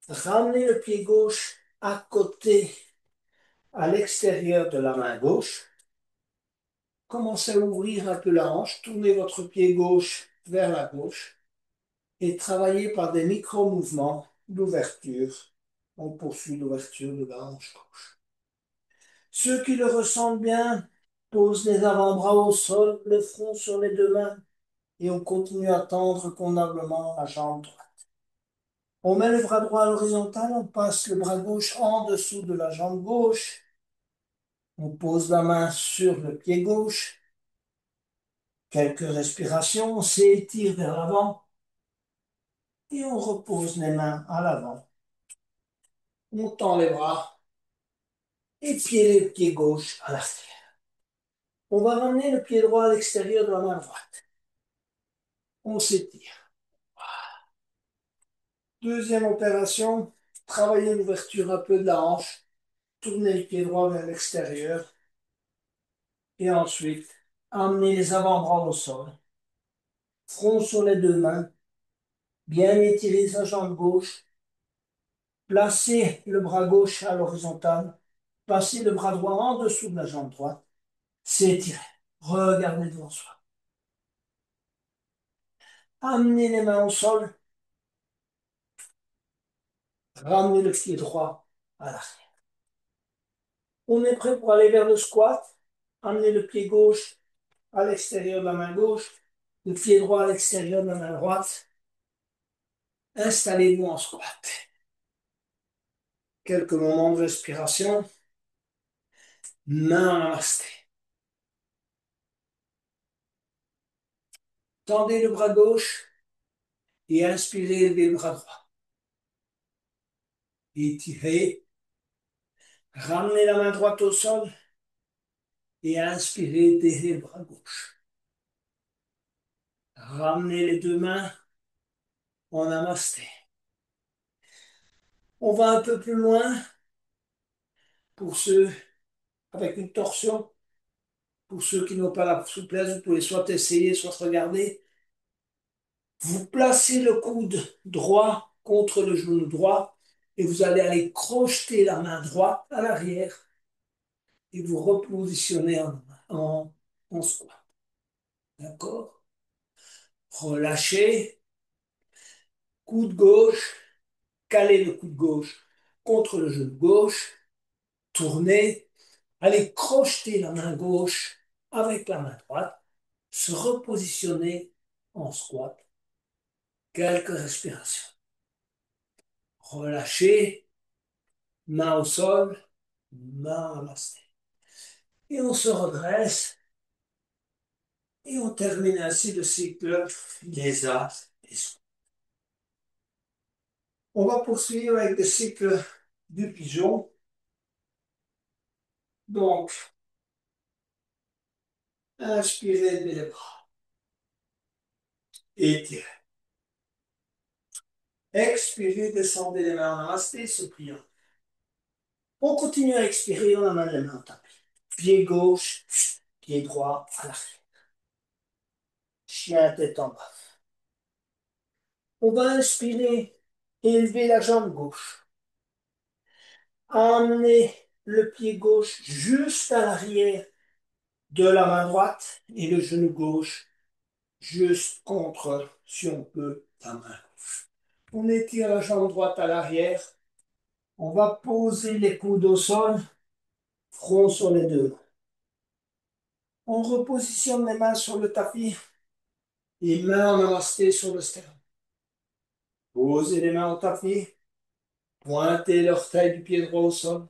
Ramenez le pied gauche à côté, à l'extérieur de la main gauche. Commencez à ouvrir un peu la hanche. Tournez votre pied gauche vers la gauche et travaillez par des micro-mouvements d'ouverture. On poursuit l'ouverture de la hanche gauche. Ceux qui le ressentent bien posent les avant-bras au sol, le front sur les deux mains et on continue à tendre convenablement la jambe droite. On met le bras droit à l'horizontale, on passe le bras gauche en dessous de la jambe gauche. On pose la main sur le pied gauche. Quelques respirations, on s'étire vers l'avant et on repose les mains à l'avant. On tend les bras et pied le pied gauche à l'arrière. On va ramener le pied droit à l'extérieur de la main droite. On s'étire. Deuxième opération, travailler l'ouverture un peu de la hanche. Tournez le pied droit vers l'extérieur. Et ensuite, amenez les avant-bras au sol. Front sur les deux mains. Bien étirer sa jambe gauche. Placez le bras gauche à l'horizontale. Passez le bras droit en dessous de la jambe droite. S'étirer. Regardez devant soi. Amenez les mains au sol. Ramenez le pied droit à l'arrière. On est prêt pour aller vers le squat. Amenez le pied gauche à l'extérieur de la main gauche. Le pied droit à l'extérieur de la main droite. Installez-vous en squat. Quelques moments de respiration. Main en namasté. Tendez le bras gauche et inspirez, levez le bras droit. Étirez. Ramenez la main droite au sol et inspirez, étirez le bras gauche. Ramenez les deux mains en namasté. On va un peu plus loin pour ceux avec une torsion. Pour ceux qui n'ont pas la souplesse, vous pouvez soit essayer, soit regarder. Vous placez le coude droit contre le genou droit et vous allez aller crocheter la main droite à l'arrière et vous repositionnez en squat. D'accord? Relâchez. Coude gauche. Calez le coude gauche contre le genou gauche. Tournez. Allez crocheter la main gauche avec la main droite. Se repositionner en squat. Quelques respirations. Relâchez. Main au sol. Main ramassée. Et on se redresse. Et on termine ainsi le cycle des as et squats. On va poursuivre avec le cycle du pigeon. Donc, inspirez, levez les bras. Étirez. Expirez, descendez les mains en namasté, suppliant. On continue à expirer, on amène les mains au tapis. Pied gauche, pied droit à l'arrière. Chien tête en bas. On va inspirer, élever la jambe gauche. Amener le pied gauche juste à l'arrière de la main droite et le genou gauche juste contre, si on peut, la main. On étire la jambe droite à l'arrière. On va poser les coudes au sol, front sur les deux. On repositionne les mains sur le tapis et mains en namasté sur le sternum. Posez les mains au tapis, pointez l'orteil du pied droit au sol,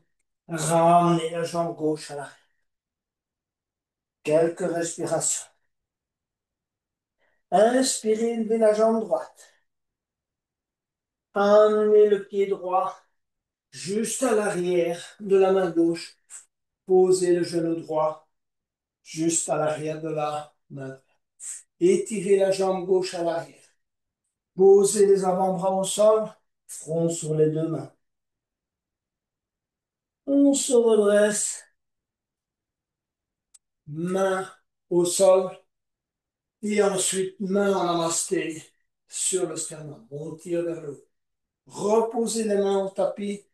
ramenez la jambe gauche à l'arrière. Quelques respirations. Inspirez, levez la jambe droite. Amenez le pied droit juste à l'arrière de la main gauche. Posez le genou droit juste à l'arrière de la main. Étirez la jambe gauche à l'arrière. Posez les avant-bras au sol, front sur les deux mains. On se redresse, main au sol, et ensuite main en namasté sur le sternum. On tire vers le haut. Reposez les mains au tapis,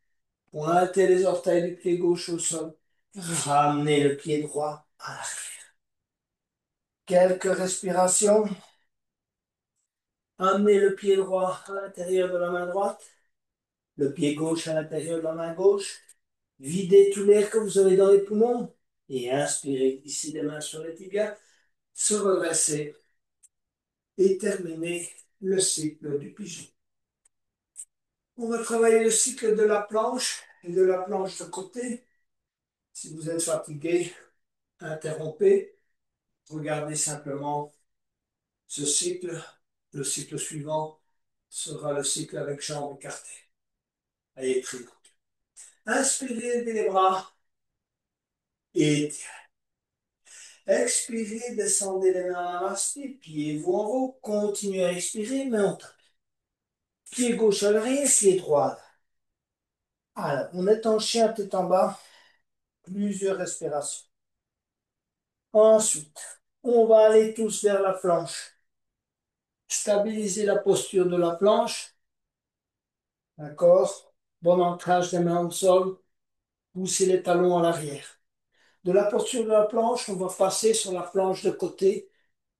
pointez les orteils du pied gauche au sol, ramenez le pied droit à l'arrière. Quelques respirations. Amenez le pied droit à l'intérieur de la main droite, le pied gauche à l'intérieur de la main gauche. Videz tout l'air que vous avez dans les poumons et inspirez. Glissez les mains sur les tibias, se redresser et terminer le cycle du pigeon. On va travailler le cycle de la planche et de la planche de côté. Si vous êtes fatigué, interrompez. Regardez simplement ce cycle. Le cycle suivant sera le cycle avec jambes écartées. Allez, très long. Inspirez, levez les bras et expirez, descendez les mains en namasté, pieds-vous en haut, continuez à expirer, main en tapis. Pied gauche à l'arrière, pied droit. Alors, on est en chien tête en bas, plusieurs respirations. Ensuite, on va aller tous vers la planche. Stabilisez la posture de la planche. D'accord? Bon ancrage des mains au sol. Poussez les talons à l'arrière. De la posture de la planche, on va passer sur la planche de côté,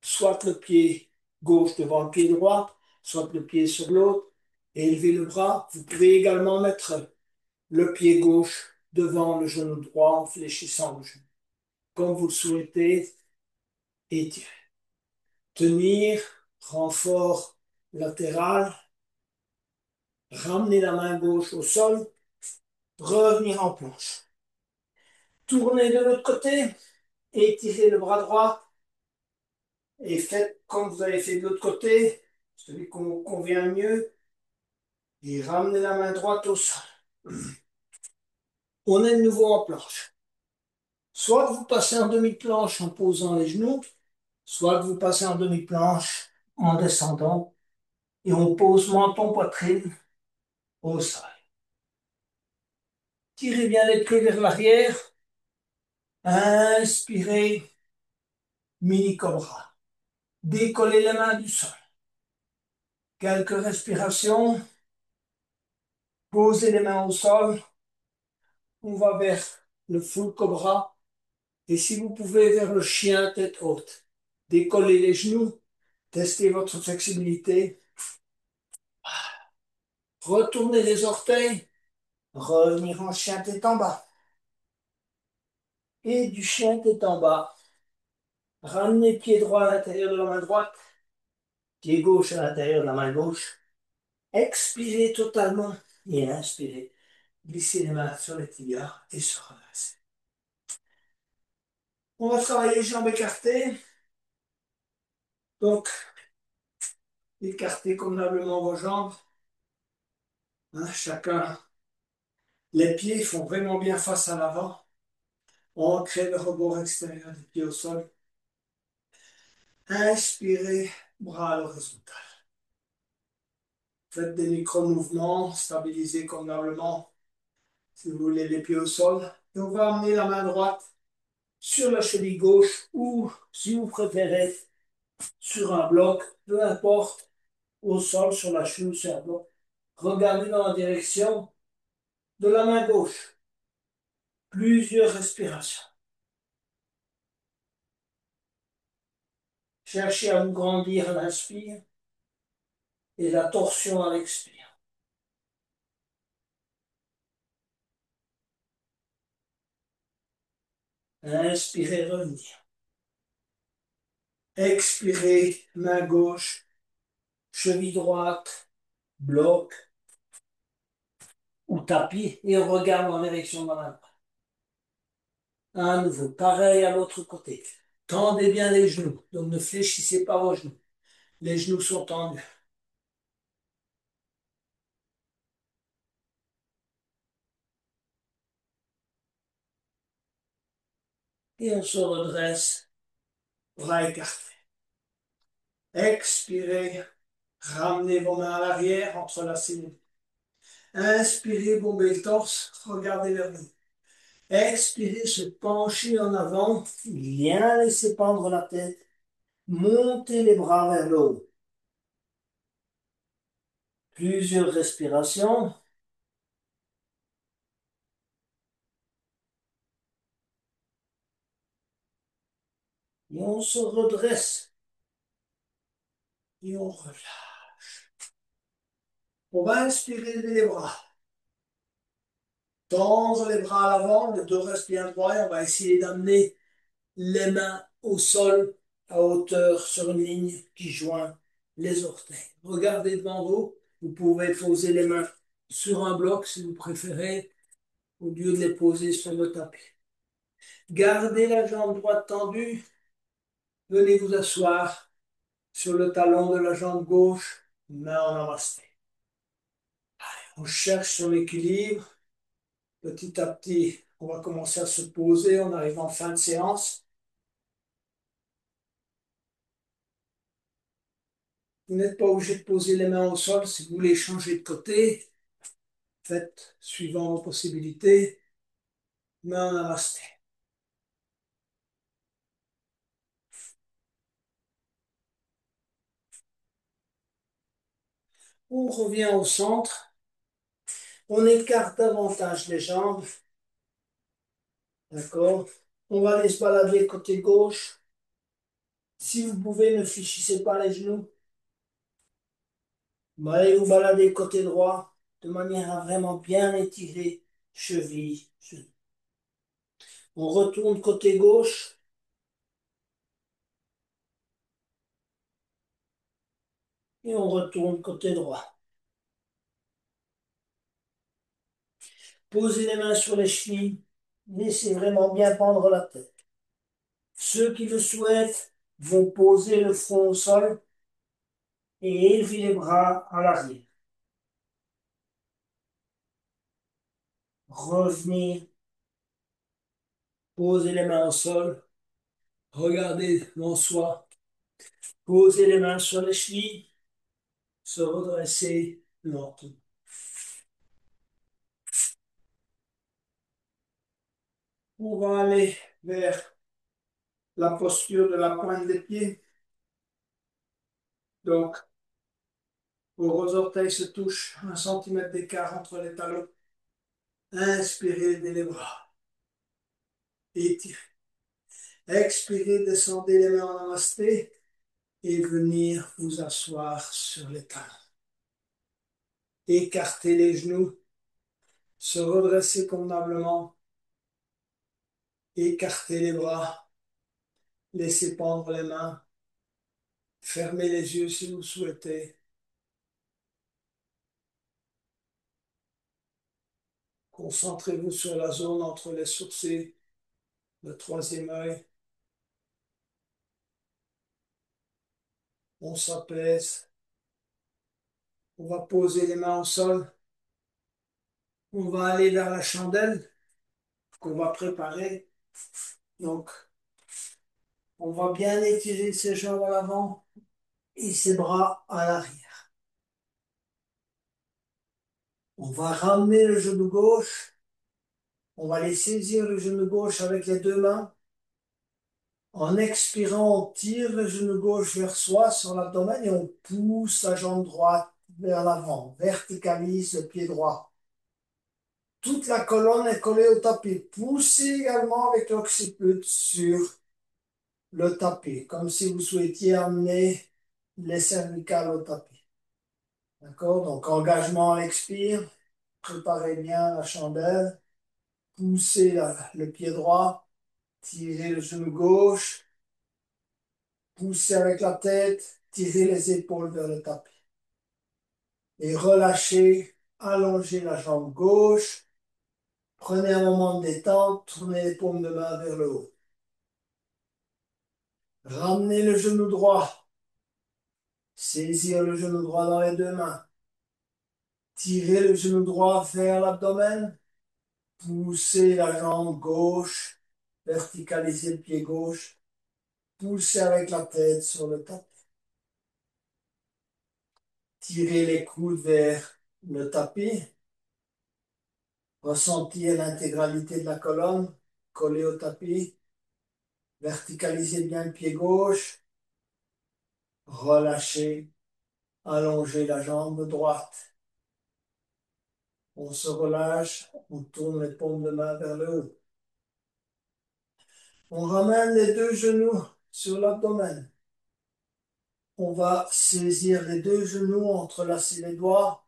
soit le pied gauche devant le pied droit, soit le pied sur l'autre, et élever le bras. Vous pouvez également mettre le pied gauche devant le genou droit en fléchissant le genou. Comme vous le souhaitez, étirez. Tenir, renfort latéral, ramener la main gauche au sol, revenir en planche. Tournez de l'autre côté, étirez le bras droit et faites comme vous avez fait de l'autre côté, celui qui convient mieux, et ramenez la main droite au sol. On est de nouveau en planche. Soit vous passez en demi-planche en posant les genoux, soit vous passez en demi-planche en descendant et on pose menton poitrine au sol. Tirez bien les pieds vers l'arrière. Inspirez, mini cobra. Décollez les mains du sol. Quelques respirations. Posez les mains au sol. On va vers le full cobra. Et si vous pouvez, vers le chien tête haute. Décollez les genoux. Testez votre flexibilité. Retournez les orteils. Revenir en chien tête en bas. Et du chien tête en bas. Ramenez pied droit à l'intérieur de la main droite. Pied gauche à l'intérieur de la main gauche. Expirez totalement et inspirez. Glissez les mains sur les tibias et se redressez. On va travailler les jambes écartées. Donc, écartez convenablement vos jambes. Hein, chacun. Les pieds font vraiment bien face à l'avant. Ancrez le rebord extérieur des pieds au sol. Inspirez, bras à l'horizontale. Faites des micro-mouvements, stabilisez convenablement. Si vous voulez les pieds au sol. Et on va amener la main droite sur la cheville gauche ou, si vous préférez, sur un bloc, peu importe, au sol, sur la cheville ou sur un bloc. Regardez dans la direction de la main gauche. Plusieurs respirations. Cherchez à vous grandir à l'inspire et la torsion à l'expire. Inspirez, revenir. Expirez, main gauche, cheville droite, bloc ou tapis et on regarde en érection dans la main. À nouveau, pareil à l'autre côté. Tendez bien les genoux, donc ne fléchissez pas vos genoux. Les genoux sont tendus. Et on se redresse, bras écartés. Expirez, ramenez vos mains à l'arrière, entrelacez les. Inspirez, bombez le torse, regardez vers vous. Expirez, se pencher en avant, bien laisser pendre la tête, montez les bras vers le haut. Plusieurs respirations. Et on se redresse. Et on relâche. On va inspirer, lever les bras. Tendre les bras à l'avant, le dos reste bien droit et on va essayer d'amener les mains au sol à hauteur sur une ligne qui joint les orteils. Regardez devant vous. Vous pouvez poser les mains sur un bloc si vous préférez, au lieu de les poser sur le tapis. Gardez la jambe droite tendue. Venez vous asseoir sur le talon de la jambe gauche, main en namasté. On cherche son équilibre. Petit à petit, on va commencer à se poser. On arrive en fin de séance. Vous n'êtes pas obligé de poser les mains au sol si vous voulez changer de côté. Faites suivant vos possibilités. Main en namasté. On revient au centre. On écarte davantage les jambes. D'accord? On va aller se balader côté gauche. Si vous pouvez, ne fléchissez pas les genoux. Allez vous balader côté droit de manière à vraiment bien étirer cheville, genou. On retourne côté gauche et on retourne côté droit. Posez les mains sur les chevilles. Laissez vraiment bien pendre la tête. Ceux qui le souhaitent vont poser le front au sol et élever les bras à l'arrière. Revenir, poser les mains au sol, regardez devant soi, poser les mains sur les chevilles, se redresser lentement. On va aller vers la posture de la pointe des pieds. Donc, vos gros orteils se touchent, 1 cm d'écart entre les talons. Inspirez, levez les bras. Étirez. Expirez, descendez les mains en namasté et venir vous asseoir sur les talons. Écartez les genoux, se redresser convenablement, écartez les bras, laissez pendre les mains, fermez les yeux si vous souhaitez. Concentrez-vous sur la zone entre les sourcils, le troisième œil. On s'apaise. On va poser les mains au sol. On va aller vers la chandelle qu'on va préparer. Donc, on va bien étirer ses jambes à l'avant et ses bras à l'arrière. On va ramener le genou gauche. On va aller saisir le genou gauche avec les deux mains. En expirant, on tire le genou gauche vers soi sur l'abdomen et on pousse la jambe droite vers l'avant. Verticalise le pied droit. Toute la colonne est collée au tapis. Poussez également avec l'occiput sur le tapis, comme si vous souhaitiez amener les cervicales au tapis. D'accord? Donc, engagement à l'expire. Préparez bien la chandelle. Poussez le pied droit. Tirez le genou gauche. Poussez avec la tête. Tirez les épaules vers le tapis. Et relâchez. Allongez la jambe gauche. Prenez un moment de détente. Tournez les paumes de main vers le haut. Ramenez le genou droit. Saisir le genou droit dans les deux mains. Tirez le genou droit vers l'abdomen. Poussez la jambe gauche. Verticalisez le pied gauche. Poussez avec la tête sur le tapis. Tirez les coudes vers le tapis. Ressentez l'intégralité de la colonne collée au tapis. Verticalisez bien le pied gauche. Relâchez. Allongez la jambe droite. On se relâche. On tourne les paumes de main vers le haut. On ramène les deux genoux sur l'abdomen. On va saisir les deux genoux, entrelacer les doigts.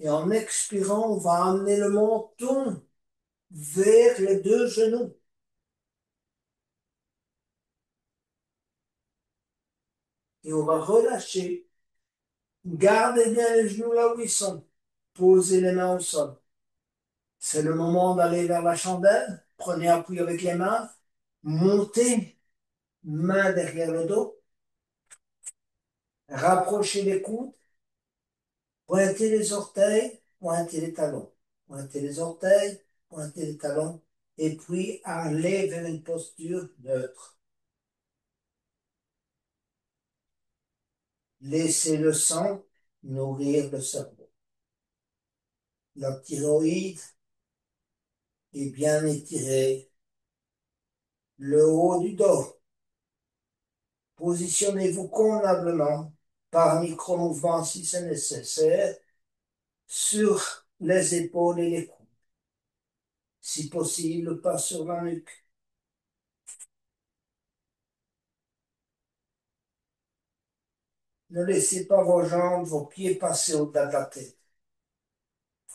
Et en expirant, on va amener le menton vers les deux genoux. Et on va relâcher. Gardez bien les genoux là où ils sont. Posez les mains au sol. C'est le moment d'aller vers la chandelle. Prenez appui avec les mains. Montez, main derrière le dos. Rapprochez les coudes. Pointez les orteils. Pointez les talons. Pointez les orteils. Pointez les talons. Et puis allez vers une posture neutre. Laissez le sang nourrir le cerveau. La thyroïde est bien étirée. Le haut du dos. Positionnez-vous convenablement par micro-mouvement si c'est nécessaire sur les épaules et les coudes. Si possible, pas sur la nuque. Ne laissez pas vos jambes, vos pieds passer au-delà de la tête.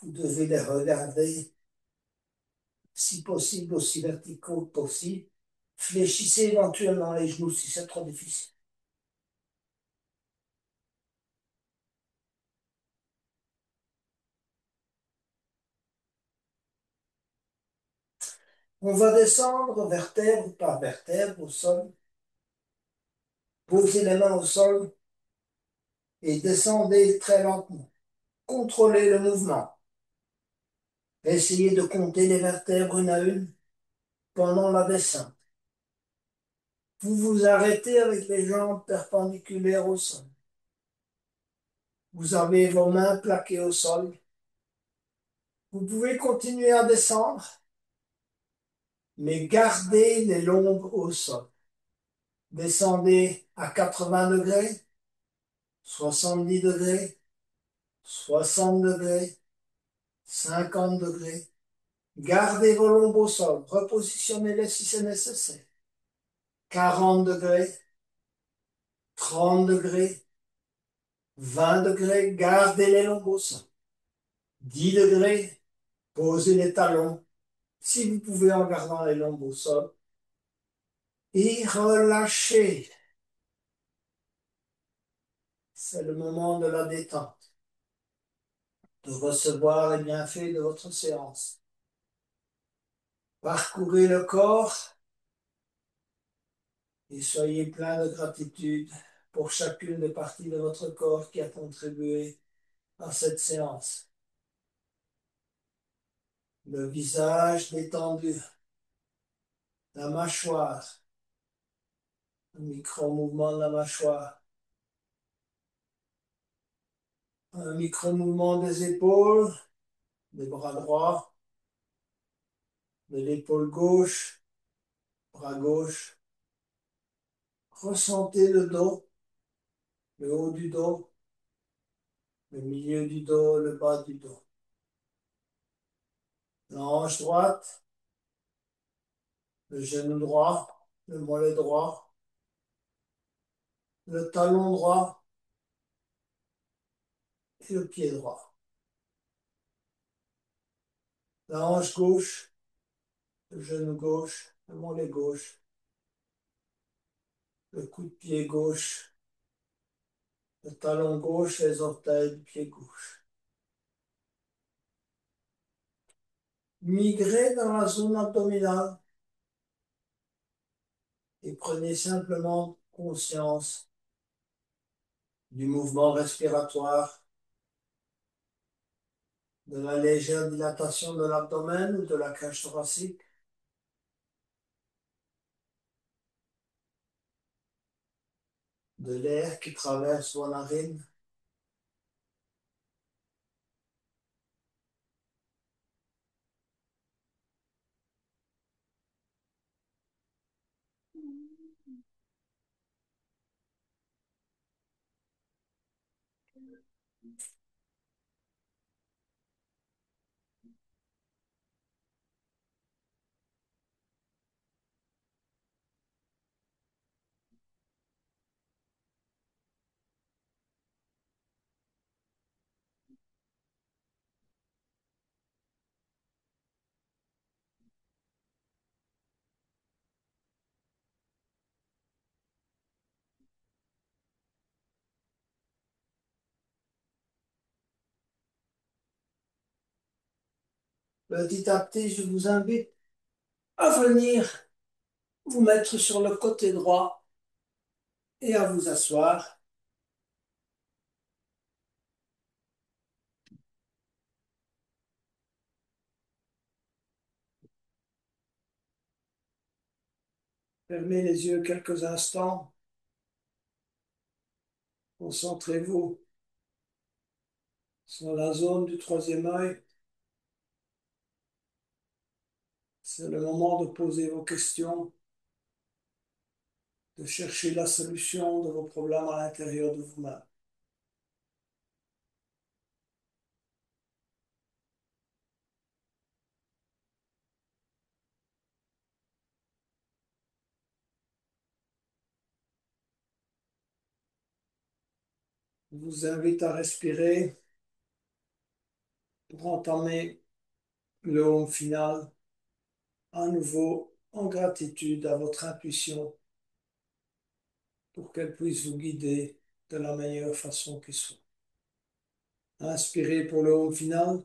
Vous devez les regarder, si possible, aussi verticaux que possible. Fléchissez éventuellement les genoux si c'est trop difficile. On va descendre vertèbre par vertèbre au sol. Posez les mains au sol et descendez très lentement. Contrôlez le mouvement. Essayez de compter les vertèbres une à une pendant la descente. Vous vous arrêtez avec les jambes perpendiculaires au sol. Vous avez vos mains plaquées au sol. Vous pouvez continuer à descendre, mais gardez les lombes au sol. Descendez à 80 degrés, 70 degrés, 60 degrés, 50 degrés. Gardez vos lombes au sol. Repositionnez-les si c'est nécessaire. 40 degrés, 30 degrés, 20 degrés, gardez les lombes au sol. 10 degrés, posez les talons, si vous pouvez en gardant les lombes au sol. Et relâchez. C'est le moment de la détente, de recevoir les bienfaits de votre séance. Parcourez le corps et soyez plein de gratitude pour chacune des parties de votre corps qui a contribué à cette séance. Le visage détendu, la mâchoire, un micro-mouvement de la mâchoire, un micro-mouvement des épaules, des bras droits, de l'épaule gauche, bras gauche. Ressentez le dos, le haut du dos, le milieu du dos, le bas du dos. La hanche droite, le genou droit, le mollet droit, le talon droit et le pied droit. La hanche gauche, le genou gauche, le mollet gauche, le coup de pied gauche, le talon gauche, les orteils du pied gauche. Migrez dans la zone abdominale et prenez simplement conscience du mouvement respiratoire, de la légère dilatation de l'abdomen ou de la cage thoracique, de l'air qui traverse vos narines. Petit à petit, je vous invite à venir vous mettre sur le côté droit et à vous asseoir. Fermez les yeux quelques instants. Concentrez-vous sur la zone du troisième œil. C'est le moment de poser vos questions, de chercher la solution de vos problèmes à l'intérieur de vous-même. Je vous invite à respirer pour entamer le home final à nouveau en gratitude à votre intuition pour qu'elle puisse vous guider de la meilleure façon qui soit. Inspirez pour le home final.